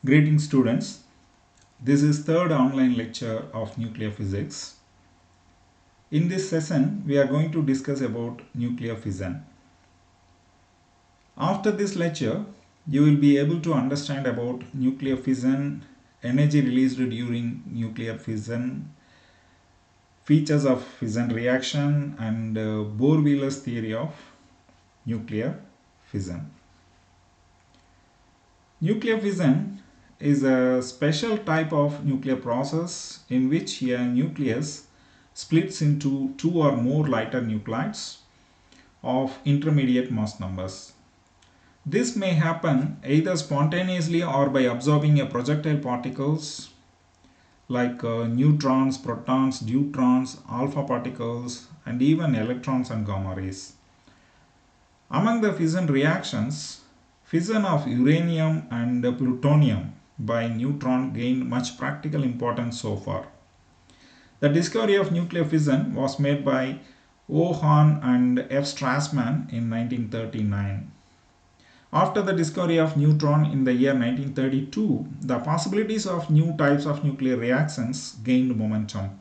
Greetings students, this is third online lecture of nuclear physics. In this session, we are going to discuss about nuclear fission. After this lecture, you will be able to understand about nuclear fission, energy released during nuclear fission, features of fission reaction and Bohr-Wheelers theory of nuclear fission. Nuclear fission is a special type of nuclear process in which a nucleus splits into two or more lighter nuclides of intermediate mass numbers. This may happen either spontaneously or by absorbing a projectile particles like neutrons, protons, deuterons, alpha particles, and even electrons and gamma rays. Among the fission reactions, fission of uranium and plutonium by neutron gained much practical importance so far. The discovery of nuclear fission was made by O. Hahn and F. Strassmann in 1939. After the discovery of neutron in the year 1932, the possibilities of new types of nuclear reactions gained momentum.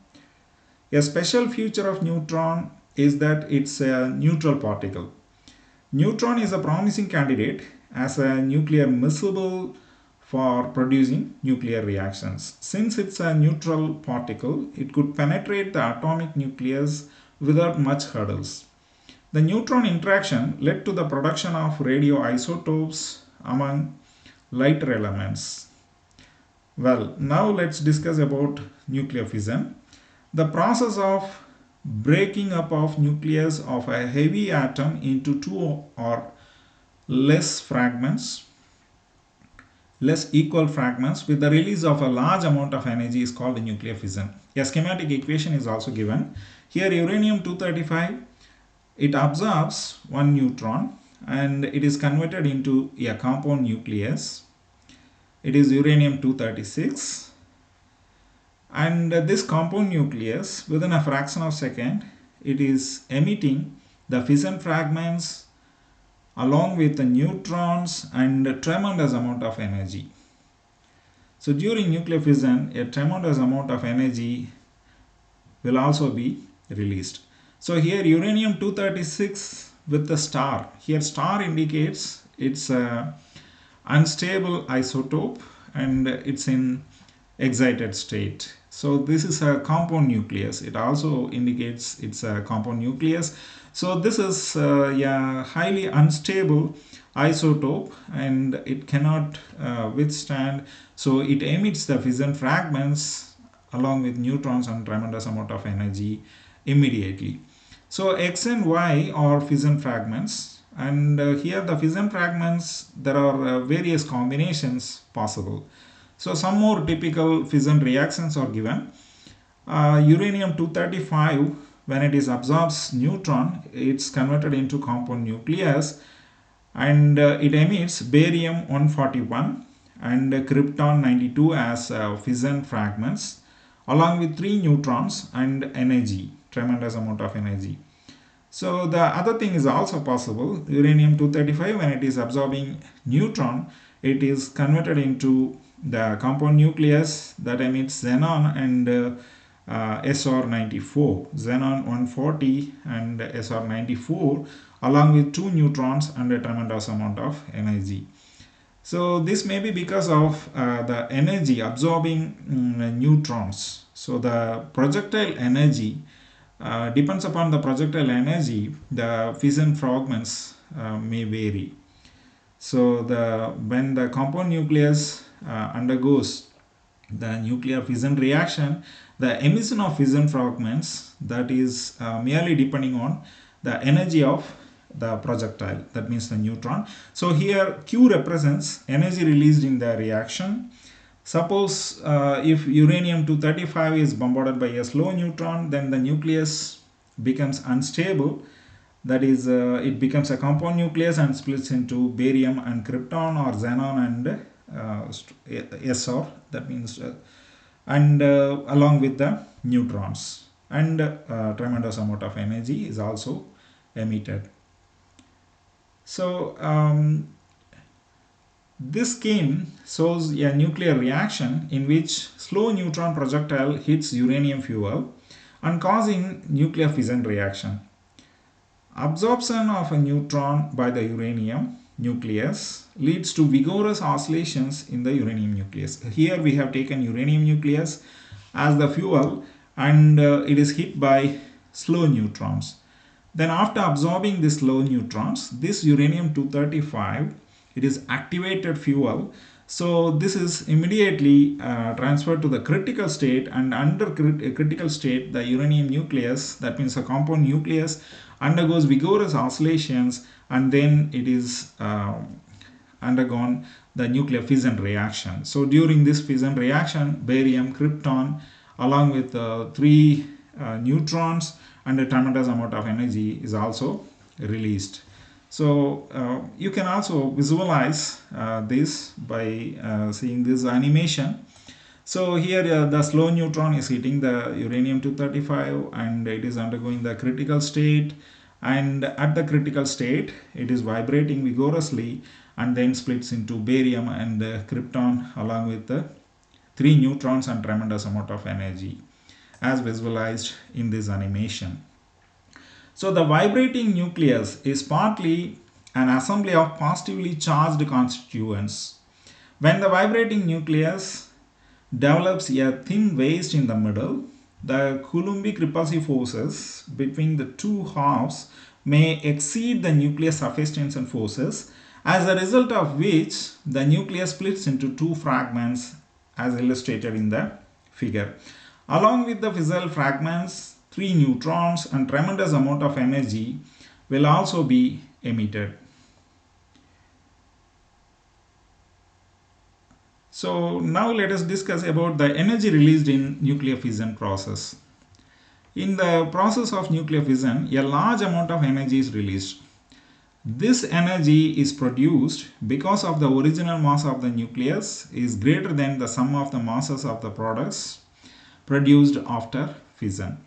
A special feature of neutron is that it's a neutral particle. Neutron is a promising candidate as a nuclear miscible for producing nuclear reactions. Since it's a neutral particle, it could penetrate the atomic nucleus without much hurdles. The neutron interaction led to the production of radioisotopes among lighter elements. Well, now let's discuss about nuclear fission. The process of breaking up of nucleus of a heavy atom into two or less equal fragments with the release of a large amount of energy is called nuclear fission. A schematic equation is also given. Here uranium-235, it absorbs one neutron and it is converted into a compound nucleus. It is uranium-236. And this compound nucleus, within a fraction of a second, it is emitting the fission fragments along with the neutrons and a tremendous amount of energy. So during nuclear fission, a tremendous amount of energy will also be released. So here uranium-236 with the star. Here star indicates it's a unstable isotope and it's in excited state. So this is a compound nucleus. It also indicates it's a compound nucleus. So this is a highly unstable isotope and it cannot withstand. So it emits the fission fragments along with neutrons and tremendous amount of energy immediately. So X and Y are fission fragments, and here the fission fragments, there are various combinations possible. So some more typical fission reactions are given. Uranium-235, when it is absorbs neutron, it's converted into compound nucleus and it emits barium-141 and krypton-92 as fission fragments along with 3 neutrons and energy, tremendous amount of energy. So the other thing is also possible. Uranium-235, when it is absorbing neutron, it is converted into the compound nucleus that emits xenon and SR94, xenon 140 and SR94 along with 2 neutrons and a tremendous amount of energy. So this may be because of the energy absorbing neutrons. So the projectile energy depends upon the projectile energy, the fission fragments may vary. So when the compound nucleus undergoes the nuclear fission reaction, the emission of fission fragments, that is merely depending on the energy of the projectile, that means the neutron. So here Q represents energy released in the reaction. Suppose if uranium-235 is bombarded by a slow neutron, then the nucleus becomes unstable. That is, it becomes a compound nucleus and splits into barium and krypton or xenon and SR. That means, along with the neutrons, and tremendous amount of energy is also emitted. So This scheme shows a nuclear reaction in which slow neutron projectile hits uranium fuel and causing nuclear fission reaction. Absorption of a neutron by the uranium nucleus leads to vigorous oscillations in the uranium nucleus. Here we have taken uranium nucleus as the fuel, and it is hit by slow neutrons. Then after absorbing these slow neutrons, this uranium 235, it is activated fuel. So this is immediately transferred to the critical state, and under critical state the uranium nucleus, that means a compound nucleus, undergoes vigorous oscillations, and then it is undergone the nuclear fission reaction. So during this fission reaction, barium, krypton along with three neutrons and a tremendous amount of energy is also released. So you can also visualize this by seeing this animation. So here the slow neutron is hitting the uranium 235 and it is undergoing the critical state, and at the critical state it is vibrating vigorously and then splits into barium and krypton along with the three neutrons and tremendous amount of energy as visualized in this animation. So the vibrating nucleus is partly an assembly of positively charged constituents. When the vibrating nucleus develops a thin waist in the middle, the Coulombic repulsive forces between the two halves may exceed the nucleus surface tension forces, as a result of which the nucleus splits into two fragments as illustrated in the figure. Along with the fissile fragments, three neutrons and tremendous amount of energy will also be emitted. So now let us discuss about the energy released in nuclear fission process. In the process of nuclear fission, a large amount of energy is released. This energy is produced because of the original mass of the nucleus is greater than the sum of the masses of the products produced after fission.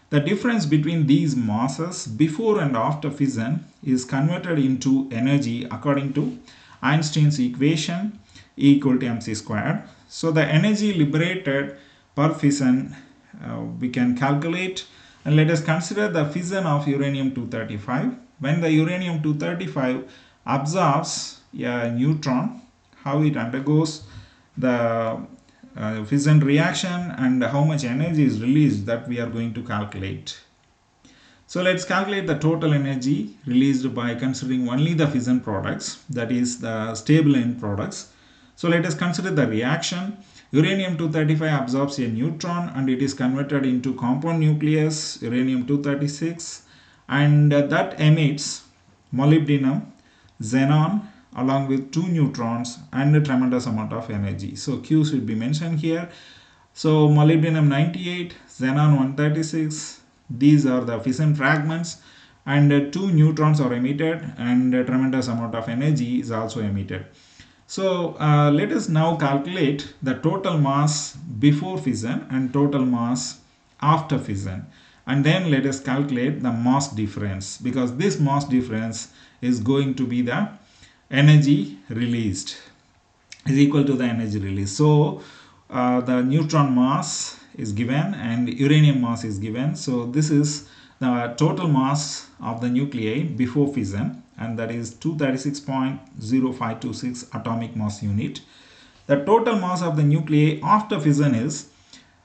The difference between these masses before and after fission is converted into energy according to Einstein's equation, E equal to mc squared. So the energy liberated per fission we can calculate, and let us consider the fission of uranium 235. When the uranium 235 absorbs a neutron, how it undergoes the fission reaction and how much energy is released, that we are going to calculate. So let's calculate the total energy released by considering only the fission products, that is the stable end products. So let us consider the reaction. Uranium 235 absorbs a neutron and it is converted into compound nucleus uranium 236, and that emits molybdenum, xenon along with two neutrons and a tremendous amount of energy. So Q should be mentioned here. So molybdenum 98, xenon 136, these are the fission fragments, and two neutrons are emitted and a tremendous amount of energy is also emitted. So let us now calculate the total mass before fission and total mass after fission, and then let us calculate the mass difference, because this mass difference is going to be the energy released, is equal to the energy released. So the neutron mass is given and uranium mass is given. So this is the total mass of the nuclei before fission, and that is 236.0526 atomic mass unit. The total mass of the nuclei after fission is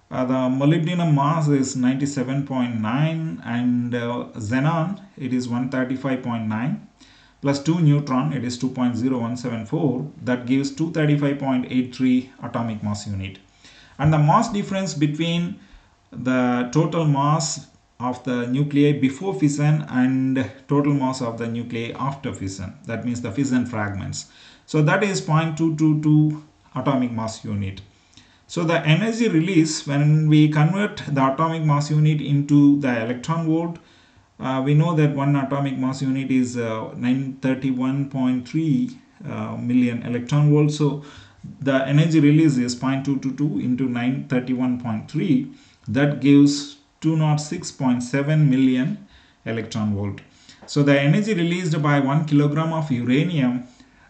the molybdenum mass is 97.9 and xenon it is 135.9 plus 2 neutron it is 2.0174, that gives 235.83 atomic mass unit. And the mass difference between the total mass of the nuclei before fission and total mass of the nuclei after fission, that means the fission fragments, so that is 0.222 atomic mass unit. So the energy release, when we convert the atomic mass unit into the electron volt, we know that one atomic mass unit is 931.3 million electron volts. So the energy release is 0.222 into 931.3, that gives 206.7 million electron volt. So the energy released by 1 kilogram of uranium,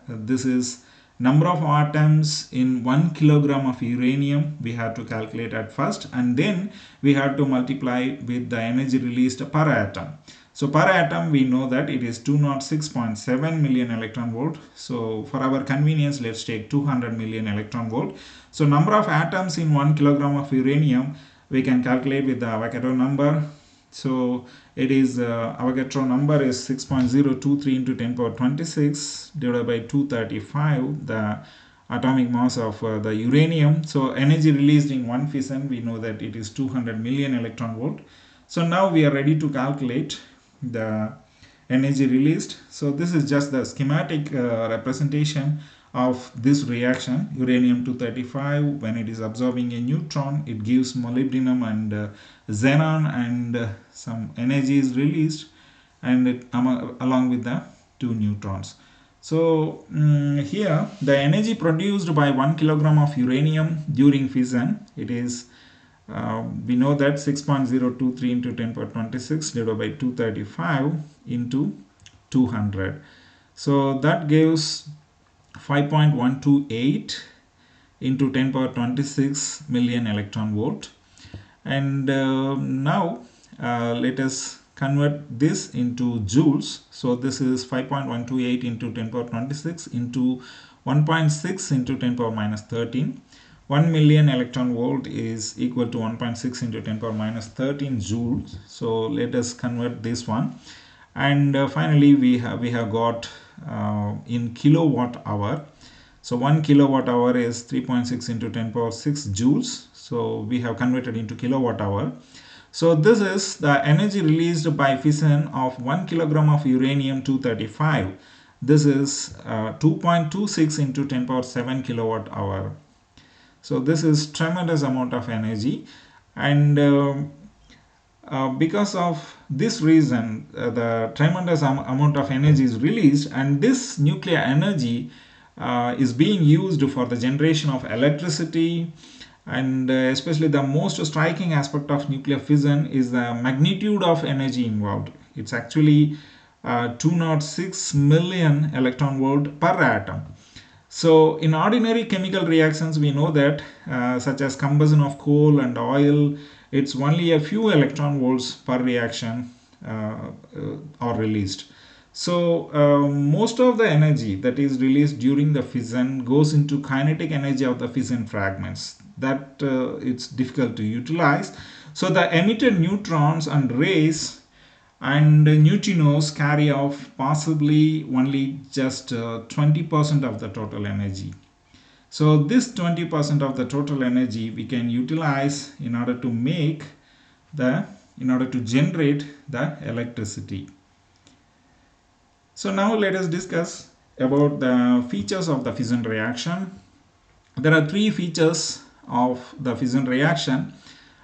this is number of atoms in 1 kilogram of uranium we have to calculate at first, and then we have to multiply with the energy released per atom. So per atom we know that it is 206.7 million electron volt. So for our convenience, let's take 200 million electron volt. So number of atoms in 1 kilogram of uranium we can calculate with the Avogadro number. So it is Avogadro number is 6.023 into 10 power 26 divided by 235, the atomic mass of the uranium. So energy released in one fission, we know that it is 200 million electron volt. So now we are ready to calculate the energy released. So this is just the schematic representation of this reaction. Uranium 235, when it is absorbing a neutron, it gives molybdenum and xenon, and some energy is released, and along with the two neutrons. So here the energy produced by 1 kilogram of uranium during fission, it is we know that 6.023 into 10 power 26 divided by 235 into 200. So that gives 5.128 into 10 power 26 million electron volt. And now let us convert this into joules. So this is 5.128 into 10 power 26 into 1.6 into 10 power minus 13. 1 million electron volt is equal to 1.6 into 10 power minus 13 joules. So let us convert this one. And finally we have got in kilowatt hour. So 1 kilowatt hour is 3.6 into 10 power 6 joules. So we have converted into kilowatt hour. So this is the energy released by fission of 1 kilogram of uranium 235. This is 2.26 into 10 power 7 kilowatt hour. So this is tremendous amount of energy, and because of this reason, the tremendous amount of energy is released, and this nuclear energy is being used for the generation of electricity. And especially the most striking aspect of nuclear fission is the magnitude of energy involved. It's actually 206 million electron volt per atom. So in ordinary chemical reactions, we know that such as combustion of coal and oil, it's only a few electron volts per reaction are released. So most of the energy that is released during the fission goes into kinetic energy of the fission fragments that it's difficult to utilize. So the emitted neutrons and rays and neutrinos carry off possibly only just 20% of the total energy. So this 20% of the total energy we can utilize in order to generate the electricity. So now let us discuss about the features of the fission reaction. There are three features of the fission reaction,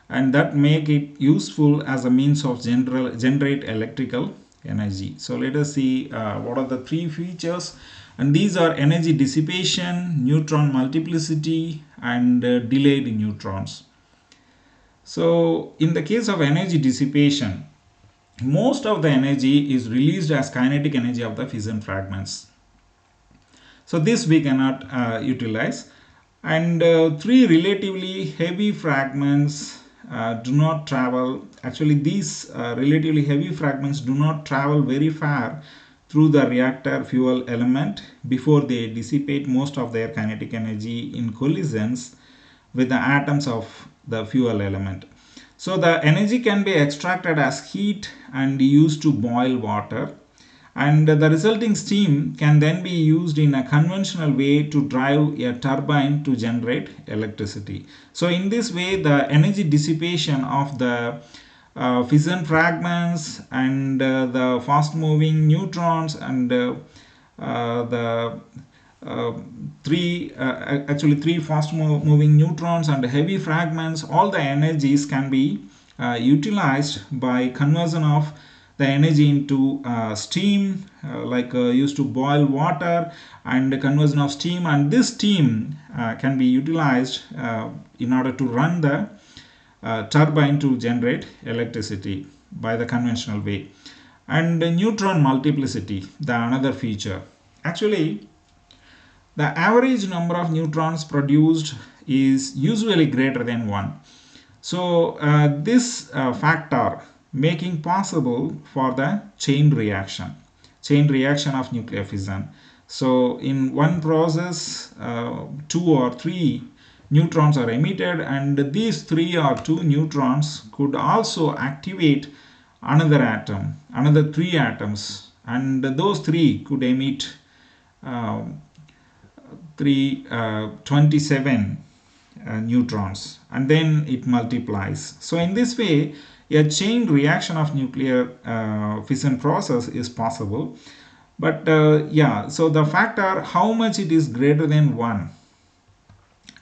and that make it useful as a means of generate electrical energy. So let us see what are the three features, and these are energy dissipation, neutron multiplicity, and delayed neutrons. So in the case of energy dissipation, most of the energy is released as kinetic energy of the fission fragments. So this we cannot utilize, and three relatively heavy fragments do not travel. Actually, these relatively heavy fragments do not travel very far through the reactor fuel element before they dissipate most of their kinetic energy in collisions with the atoms of the fuel element. So the energy can be extracted as heat and used to boil water, and the resulting steam can then be used in a conventional way to drive a turbine to generate electricity. So in this way, the energy dissipation of the fission fragments and the fast moving neutrons and the three fast moving neutrons and heavy fragments, all the energies can be utilized by conversion of the energy into steam, used to boil water, and conversion of steam, and this steam can be utilized in order to run the turbine to generate electricity by the conventional way. And neutron multiplicity, the another feature. Actually, The average number of neutrons produced is usually greater than 1. So this factor making possible for the chain reaction of nuclear fission. So in one process, 2 or 3 neutrons are emitted, and these 3 or 2 neutrons could activate another 3 atoms, and those 3 could emit uh, 27 neutrons, and then it multiplies. So in this way, a chain reaction of nuclear fission process is possible. But so the factor how much it is greater than 1,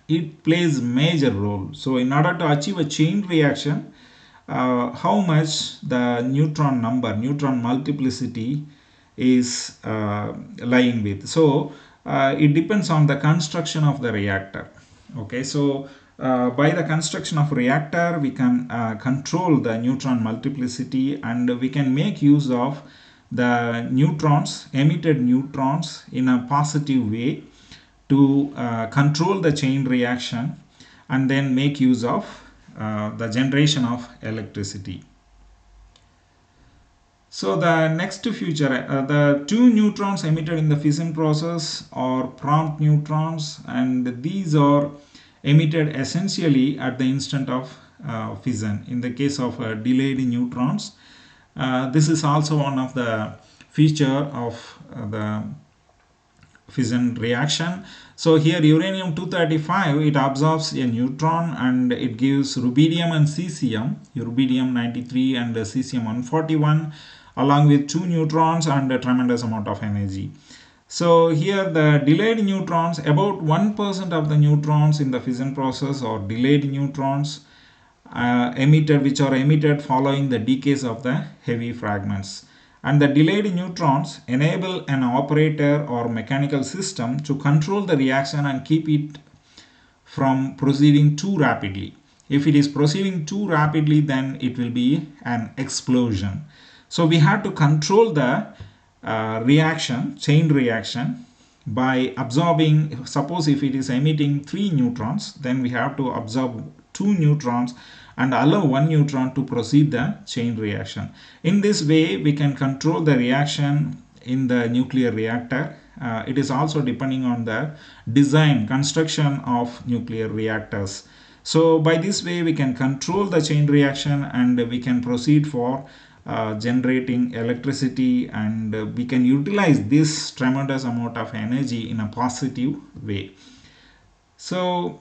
it plays major role. So in order to achieve a chain reaction, how much the neutron multiplicity is lying with. So it depends on the construction of the reactor. Okay, so by the construction of reactor, we can control the neutron multiplicity, and we can make use of the emitted neutrons in a positive way to control the chain reaction, and then make use of the generation of electricity. So the next feature, the 2 neutrons emitted in the fission process are prompt neutrons, and these are emitted essentially at the instant of fission. In the case of delayed neutrons, this is also one of the feature of the fission reaction. So here uranium-235, it absorbs a neutron and it gives rubidium and cesium, rubidium-93 and cesium-141, along with 2 neutrons and a tremendous amount of energy. So here the delayed neutrons, about 1% of the neutrons in the fission process are delayed neutrons which are emitted following the decays of the heavy fragments. And the delayed neutrons enable an operator or mechanical system to control the reaction and keep it from proceeding too rapidly. If it is proceeding too rapidly, then it will be an explosion. So we have to control the chain reaction, by absorbing. Suppose if it is emitting 3 neutrons, then we have to absorb 2 neutrons and allow 1 neutron to proceed the chain reaction. In this way, we can control the reaction in the nuclear reactor. It is also depending on the construction of nuclear reactors. So by this way, we can control the chain reaction, and we can proceed for generating electricity, and we can utilize this tremendous amount of energy in a positive way. So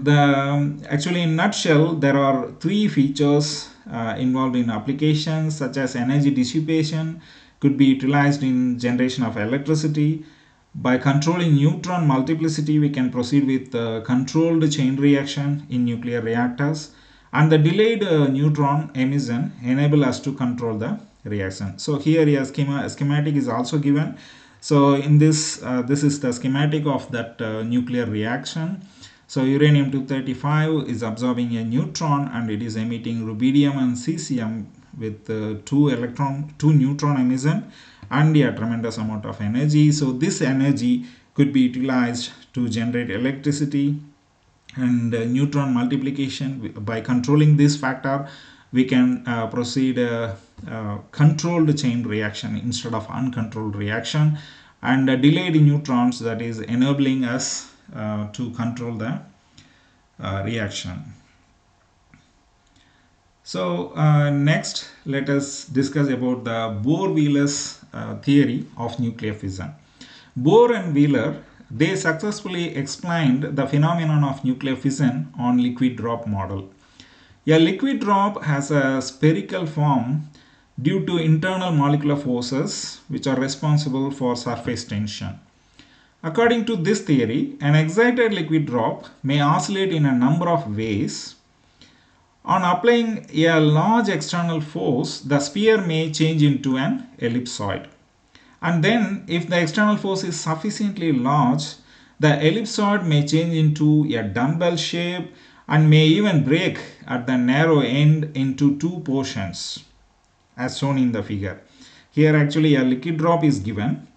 actually in nutshell, there are 3 features involved in applications, such as energy dissipation could be utilized in generation of electricity. By controlling neutron multiplicity, we can proceed with controlled chain reaction in nuclear reactors, and the delayed neutron emission enable us to control the reaction. So here a schematic is also given. So in this is the schematic of that nuclear reaction. So uranium-235 is absorbing a neutron, and it is emitting rubidium and cesium with 2 neutron emission and a tremendous amount of energy. So this energy could be utilized to generate electricity and neutron multiplication. By controlling this factor, we can proceed controlled chain reaction instead of uncontrolled reaction, and delayed neutrons, that is enabling us to control the reaction. So next, let us discuss about the Bohr-Wheelers theory of nuclear fission. Bohr and Wheeler, they successfully explained the phenomenon of nuclear fission on liquid drop model. A liquid drop has a spherical form due to internal molecular forces which are responsible for surface tension. According to this theory, an excited liquid drop may oscillate in a number of ways. On applying a large external force, the sphere may change into an ellipsoid. And then, if the external force is sufficiently large, the ellipsoid may change into a dumbbell shape and may even break at the narrow end into 2 portions, as shown in the figure. Here actually a liquid drop is given,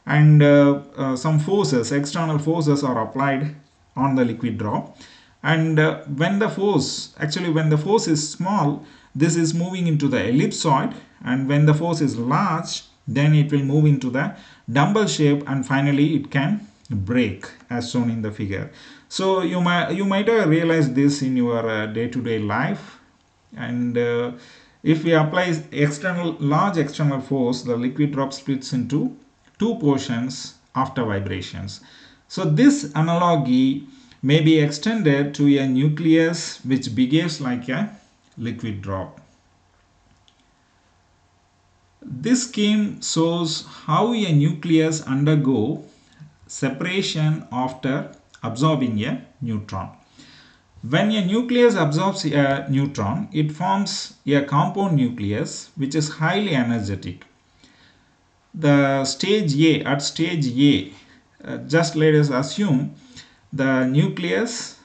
and some forces, external forces are applied on the liquid drop. And when the force is small, this is moving into the ellipsoid, and when the force is large, then it will move into the dumbbell shape, and finally it can break as shown in the figure. So you might have realized this in your day-to-day life. And if we apply large external force, the liquid drop splits into two portions after vibrations. So this analogy may be extended to a nucleus which behaves like a liquid drop. This scheme shows how a nucleus undergo separation after absorbing a neutron. When a nucleus absorbs a neutron, it forms a compound nucleus which is highly energetic. At stage A, just let us assume the nucleus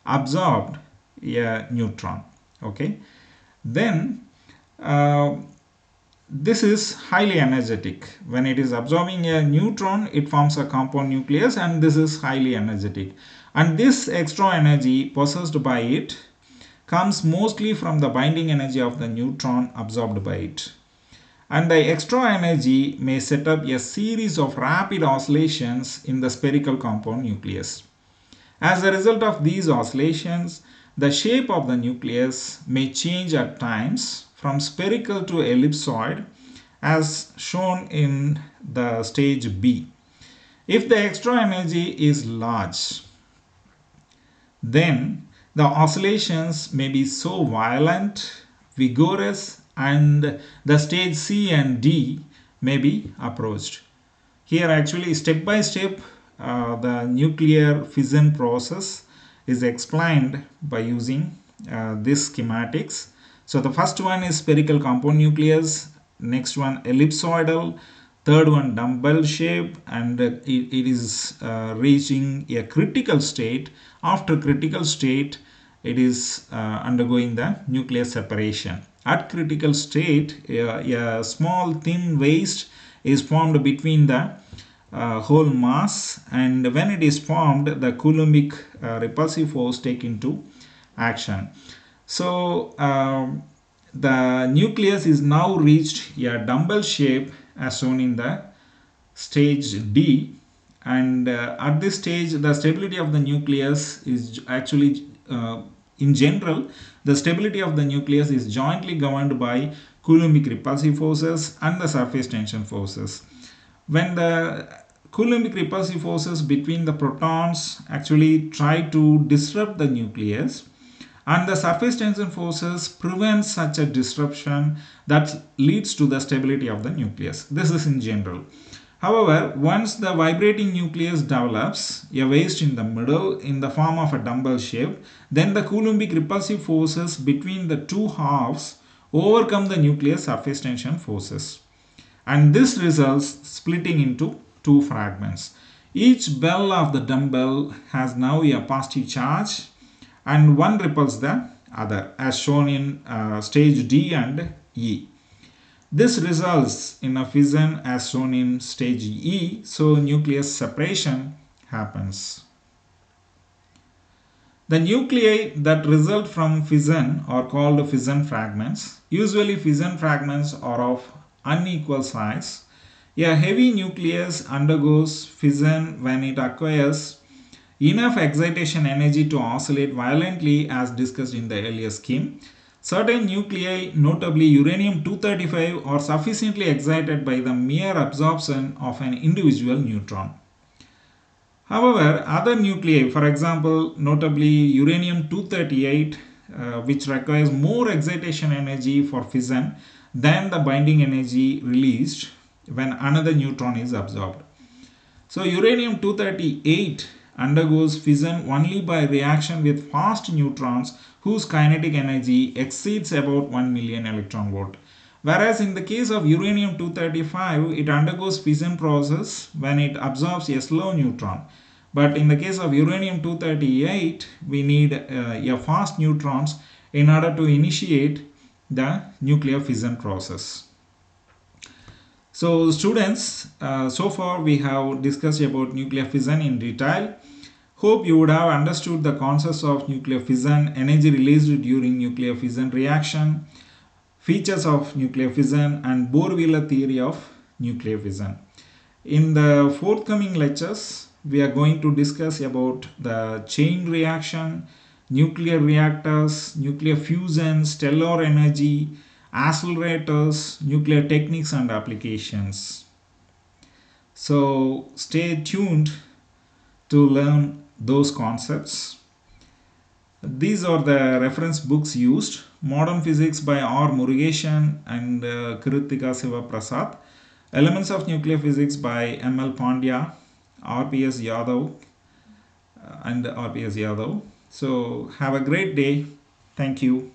absorbed a neutron. Okay, then this is highly energetic. When it is absorbing a neutron, it forms a compound nucleus, and this is highly energetic. And this extra energy possessed by it comes mostly from the binding energy of the neutron absorbed by it. And the extra energy may set up a series of rapid oscillations in the spherical compound nucleus. As a result of these oscillations, the shape of the nucleus may change at times from spherical to ellipsoid, as shown in the stage B. If the extra energy is large, then the oscillations may be so violent, vigorous, and the stage C and D may be approached. Here actually step by step the nuclear fission process is explained by using these schematics. So the first one is spherical compound nucleus, next one ellipsoidal, third one dumbbell shape, and it is reaching a critical state. After critical state, it is undergoing the nuclear separation. At critical state, a small thin waist is formed between the whole mass, and when it is formed, the Coulombic repulsive force take into action. So the nucleus is now reached a dumbbell shape as shown in the stage D, and at this stage the stability of the nucleus is actually in general, the stability of the nucleus is jointly governed by Coulombic repulsive forces and the surface tension forces. When the Coulombic repulsive forces between the protons actually try to disrupt the nucleus, and the surface tension forces prevent such a disruption, that leads to the stability of the nucleus. This is in general. However, once the vibrating nucleus develops a waist in the middle in the form of a dumbbell shape, then the Coulombic repulsive forces between the two halves overcome the nucleus surface tension forces. And this results splitting into two fragments. Each bell of the dumbbell has now a positive charge, and one repels the other, as shown in stage D and E. This results in a fission as shown in stage E, so nucleus separation happens. The nuclei that result from fission are called fission fragments. Usually fission fragments are of unequal size. A heavy nucleus undergoes fission when it acquires enough excitation energy to oscillate violently, as discussed in the earlier scheme. Certain nuclei, notably uranium-235, are sufficiently excited by the mere absorption of an individual neutron. However, other nuclei, for example, notably uranium-238, which requires more excitation energy for fission than the binding energy released when another neutron is absorbed. So uranium-238 undergoes fission only by reaction with fast neutrons whose kinetic energy exceeds about 1 million electron volt. Whereas in the case of uranium-235, it undergoes fission process when it absorbs a slow neutron. But in the case of uranium-238, we need a fast neutrons in order to initiate the nuclear fission process. So students, so far we have discussed about nuclear fission in detail. Hope you would have understood the concepts of nuclear fission, energy released during nuclear fission reaction, features of nuclear fission, and Bohr-Wheeler theory of nuclear fission. In the forthcoming lectures, we are going to discuss about the chain reaction, nuclear reactors, nuclear fusion, stellar energy, accelerators, nuclear techniques and applications. So stay tuned to learn those concepts. These are the reference books used: Modern Physics by R. Murugesan and Kritika Siva Prasad, Elements of Nuclear Physics by M.L. Pandya, R.P.S. Yadav, and R.P.S. Yadav. So have a great day. Thank you.